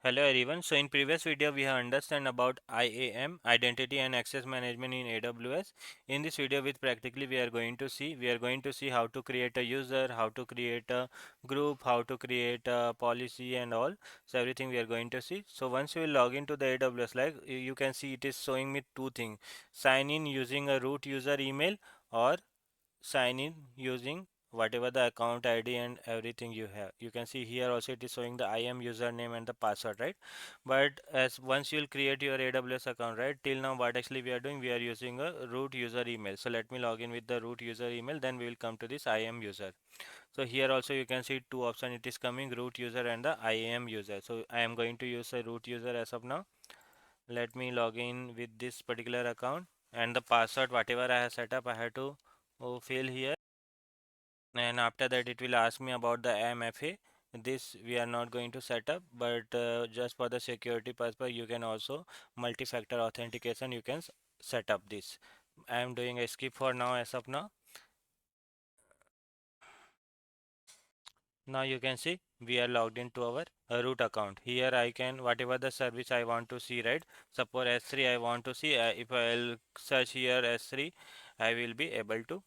Hello everyone. So in previous video we have understand about IAM, Identity and Access Management in AWS. In this video with practically we are going to see how to create a user, how to create a group, how to create a policy and all. So everything we are going to see. So once you will log into the AWS, like you can see it is showing me two things. Sign in using a root user email or sign in using whatever the account ID and everything you have. You can see here also it is showing the IAM username and the password, right? But as once you'll create your AWS account, right? Till now what actually we are doing, we are using a root user email. So let me log in with the root user email, then we will come to this IAM user. So here also you can see two options it is coming, root user and the IAM user. So I am going to use a root user as of now. Let me log in with this particular account and the password whatever I have set up I have to fill here, and after that it will ask me about the AMFA. This we are not going to set up, but just for the security purpose you can also multi-factor authentication you can set up this. I am doing a skip for now as of now. Now you can see we are logged into our root account. Here I can whatever the service I want to see, right? Suppose S3 I want to see. If I'll search here S3, I will be able to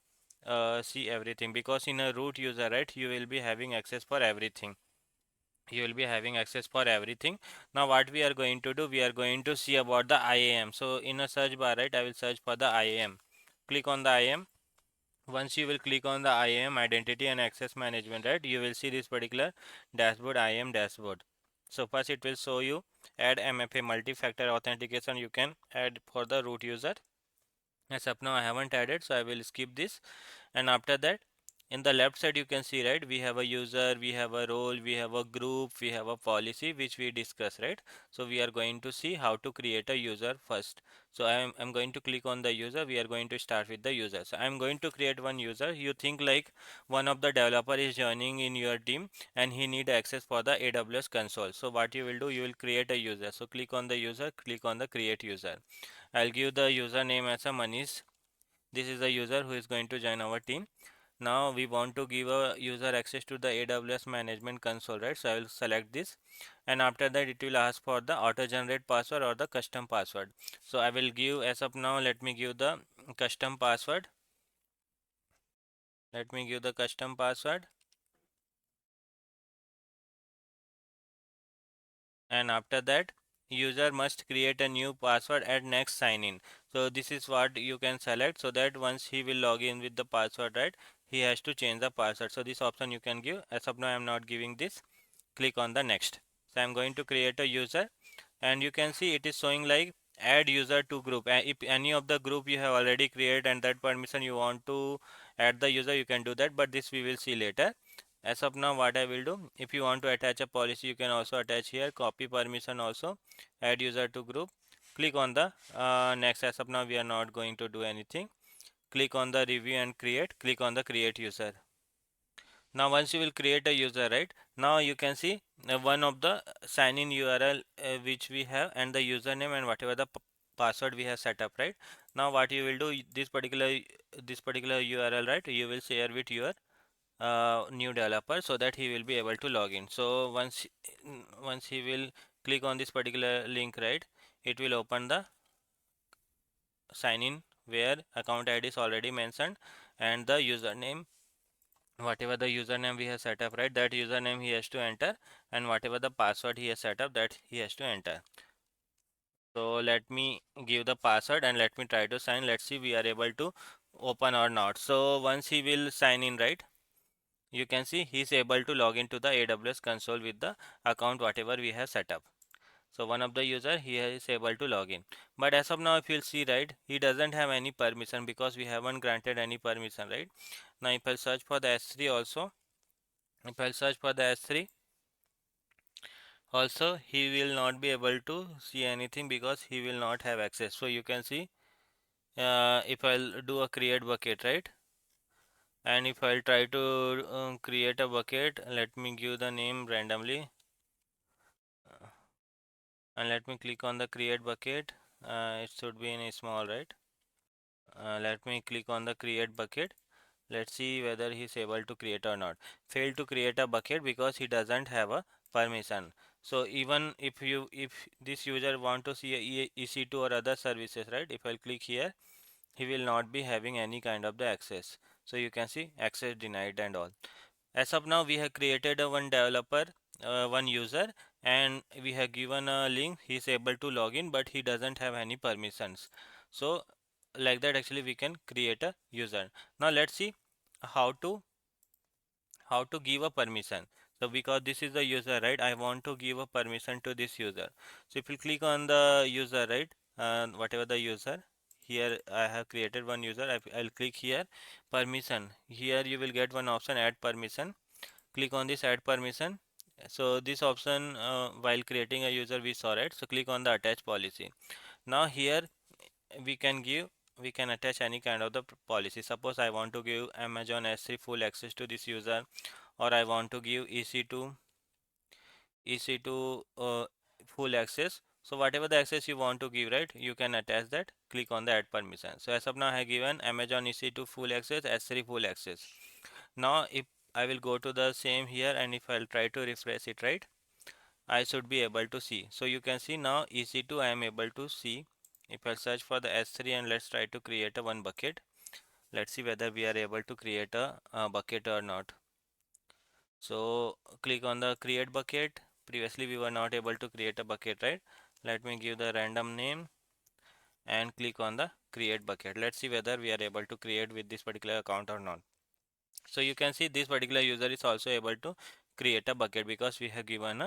see everything, because in a root user, right, you will be having access for everything. You will be having access for everything. Now what we are going to do, we are going to see about the IAM. So in a search bar, right, I will search for the IAM. Click on the IAM. Once you will click on the IAM, Identity and Access Management, right, you will see this particular dashboard, IAM dashboard. So first it will show you add MFA, multi-factor authentication you can add for the root user. As of now I haven't added, so I will skip this. And after that, in the left side you can see, right, we have a user, we have a role, we have a group, we have a policy which we discuss, right? So we are going to see how to create a user first. So I'm going to click on the user. We are going to start with the user. So I'm going to create one user. You think like one of the developer is joining in your team and he need access for the AWS console. So what you will do, you will create a user. So click on the user, click on the create user. I'll give the username as a Manish. This is the user who is going to join our team. Now we want to give a user access to the AWS management console, right? So I will select this, and after that it will ask for the auto generate password or the custom password. So I will give, as of now, let me give the custom password. Let me give the custom password, and after that user must create a new password at next sign in. So this is what you can select, so that once he will log in with the password, right, he has to change the password. So this option you can give. As of now I am not giving this. Click on the next. So I'm going to create a user, and you can see it is showing like add user to group. If any of the group you have already created and that permission you want to add the user, you can do that, but this we will see later. As of now what I will do, if you want to attach a policy you can also attach here, copy permission also, add user to group. Click on the next. As of now we are not going to do anything. Click on the review and create. Click on the create user. Now once you will create a user, right, now you can see one of the sign in URL which we have, and the username and whatever the password we have set up, right? Now what you will do, this particular URL, right, you will share with your new developer so that he will be able to log in. So once he will click on this particular link, right, it will open the sign in where account ID is already mentioned, and the username, whatever the username we have set up, right, that username he has to enter, and whatever the password he has set up, that he has to enter. So let me give the password and let me try to sign. Let's see we are able to open or not. So once he will sign in, right, you can see he is able to log into the AWS console with the account whatever we have set up. So one of the user he is able to log in. But as of now if you'll see, right, he doesn't have any permission because we haven't granted any permission, right? Now if I search for the S3 also, if I search for the S3 also, he will not be able to see anything because he will not have access. So you can see if I'll do a create bucket, right, and if I'll try to create a bucket, let me give the name randomly, and let me click on the create bucket. It should be in a small, right? Let me click on the create bucket. Let's see whether he's able to create or not. Failed to create a bucket because he doesn't have a permission. So even if this user want to see a EC2 or other services, right? If I'll click here, he will not be having any kind of the access. So you can see access denied and all. As of now, we have created a one developer, one user, and we have given a link. He is able to log in, but he doesn't have any permissions. So like that, actually, we can create a user. Now let's see how to give a permission. So because this is the user, right, I want to give a permission to this user. So if you click on the user, right, whatever the user, here I have created one user. I'll click here permission. Here you will get one option, add permission. Click on this add permission. So this option, while creating a user, we saw, right? So click on the attach policy. Now here we can give, we can attach any kind of the policy. Suppose I want to give Amazon S3 full access to this user, or I want to give EC2 full access. So whatever the access you want to give, right, you can attach that. Click on the add permission. So as of now I have given Amazon EC2 full access, S3 full access. Now if I will go to the same here, and if I'll try to refresh it, right, I should be able to see. So you can see now EC2 I am able to see. If I search for the S3 and let's try to create a one bucket, let's see whether we are able to create a bucket or not. So click on the create bucket. Previously we were not able to create a bucket, right? Let me give the random name and click on the create bucket. Let's see whether we are able to create with this particular account or not. So you can see this particular user is also able to create a bucket because we have given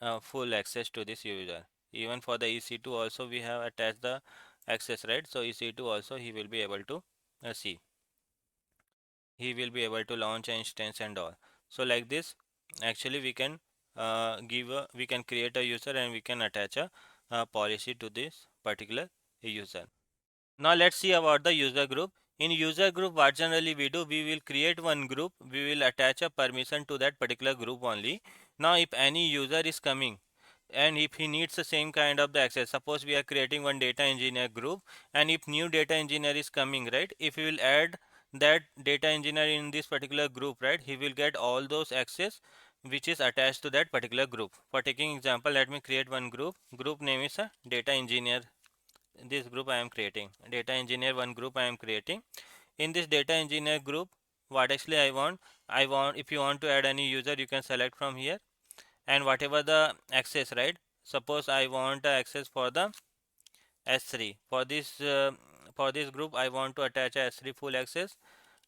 a full access to this user. Even for the EC2 also we have attached the access, right? So EC2 also he will be able to see. He will be able to launch an instance and all. So like this, actually we can we can create a user and we can attach a policy to this particular user. Now let's see about the user group. In user group, what generally we do, we will create one group, we will attach a permission to that particular group only. Now if any user is coming and if he needs the same kind of the access, suppose we are creating one data engineer group, and if new data engineer is coming, right, if we will add that data engineer in this particular group, right, he will get all those access which is attached to that particular group. For taking example, let me create one group name is a data engineer. This group I am creating, data engineer, one group I am creating. In this data engineer group, what actually I want, if you want to add any user, you can select from here, and whatever the access, right, suppose I want access for the S3. For this group I want to attach a S3 full access.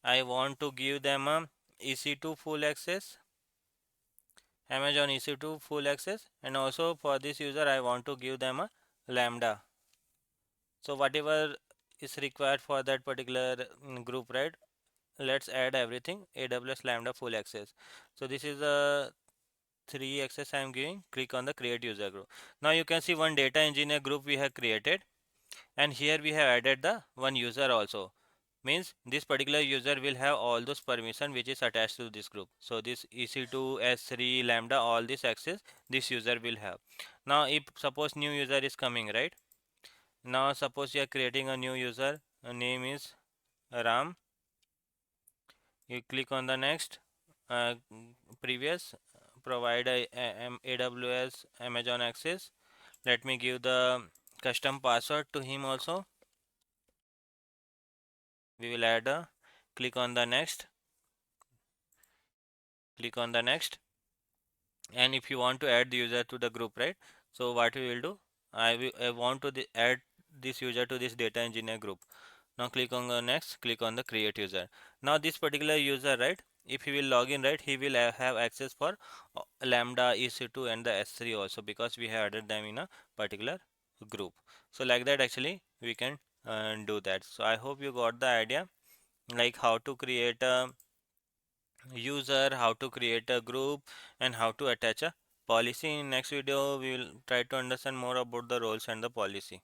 I want to give them a EC2 full access, Amazon EC2 full access, and also for this user I want to give them a lambda. So whatever is required for that particular group, right, let's add everything. AWS lambda full access. So this is a 3 access I am giving. Click on the create user group. Now you can see one data engineer group we have created, and here we have added the one user also. Means this particular user will have all those permission which is attached to this group. So this EC2, S3, lambda, all this access this user will have. Now if suppose new user is coming, right, now suppose you are creating a new user, name is Ram. You click on the next, uh, previous, provide AWS Amazon access. Let me give the custom password to him also. We will add a, click on the next, click on the next. And if you want to add the user to the group, right, so what we will do, I want to add this user to this data engineer group. Now click on the next, click on the create user. Now this particular user, right, if he will log in, right, he will have access for lambda, EC2 and the S3 also, because we have added them in a particular group. So like that actually we can do that. So I hope you got the idea, like how to create a user, how to create a group, and how to attach a policy. In next video we will try to understand more about the roles and the policy.